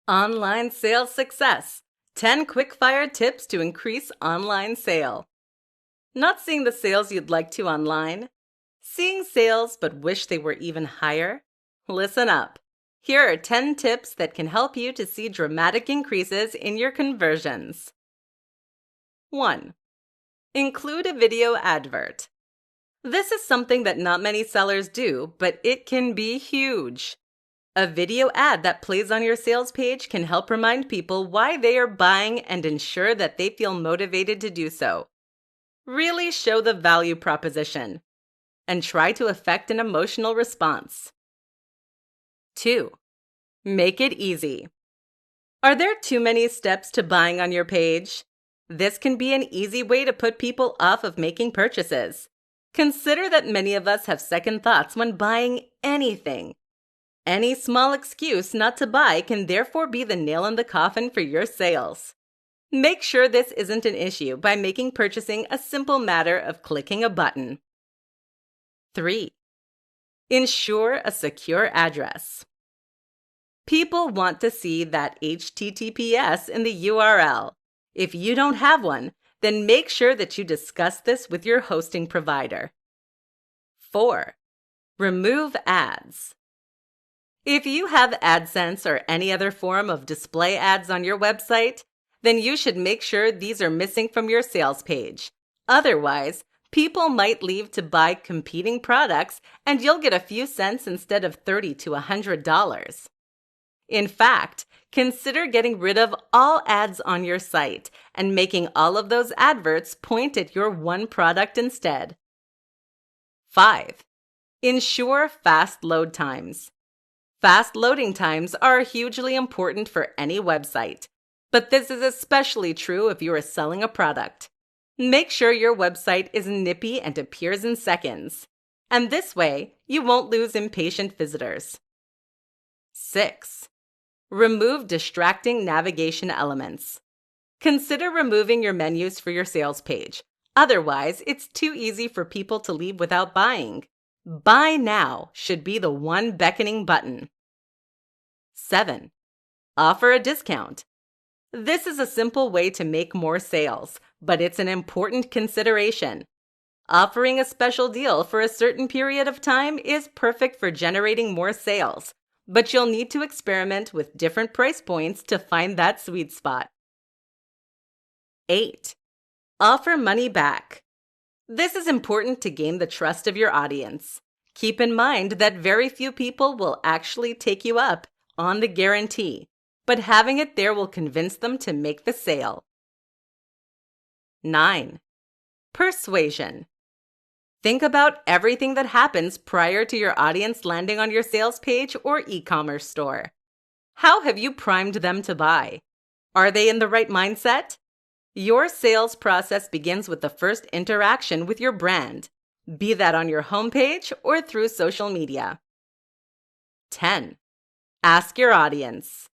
Online sales success. 10 quick-fire tips to increase online sale. Not seeing the sales you'd like to online? Seeing sales but wish they were even higher? Listen up. Here are 10 tips that can help you to see dramatic increases in your conversions. 1. Include a video advert. This is something that not many sellers do, but it can be huge. A video ad that plays on your sales page can help remind people why they are buying and ensure that they feel motivated to do so. Really show the value proposition and try to affect an emotional response. 2. Make it easy. Are there too many steps to buying on your page? This can be an easy way to put people off of making purchases. Consider that many of us have second thoughts when buying anything. Any small excuse not to buy can therefore be the nail in the coffin for your sales. Make sure this isn't an issue by making purchasing a simple matter of clicking a button. 3. Ensure a secure address. People want to see that HTTPS in the URL. If you don't have one, then make sure that you discuss this with your hosting provider. 4. Remove ads. If you have AdSense or any other form of display ads on your website, then you should make sure these are missing from your sales page. Otherwise, people might leave to buy competing products and you'll get a few cents instead of $30 to $100. In fact, consider getting rid of all ads on your site and making all of those adverts point at your one product instead. 5. Ensure fast load times. Fast loading times are hugely important for any website, but this is especially true if you are selling a product. Make sure your website is nippy and appears in seconds, and this way you won't lose impatient visitors. 6. Remove distracting navigation elements. Consider removing your menus for your sales page. Otherwise, it's too easy for people to leave without buying. Buy now should be the one beckoning button. 7. Offer a discount. This is a simple way to make more sales, but it's an important consideration. Offering a special deal for a certain period of time is perfect for generating more sales, but you'll need to experiment with different price points to find that sweet spot. 8. Offer money back. This is important to gain the trust of your audience. Keep in mind that very few people will actually take you up on the guarantee, but having it there will convince them to make the sale. 9. Persuasion. Think about everything that happens prior to your audience landing on your sales page or e-commerce store. How have you primed them to buy? Are they in the right mindset? Your sales process begins with the first interaction with your brand, be that on your homepage or through social media. 10. Ask your audience.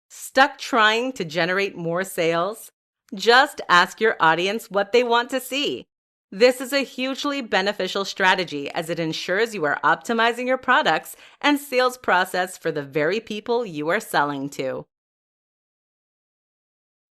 Stuck trying to generate more sales? Just ask your audience what they want to see. This is a hugely beneficial strategy as it ensures you are optimizing your products and sales process for the very people you are selling to.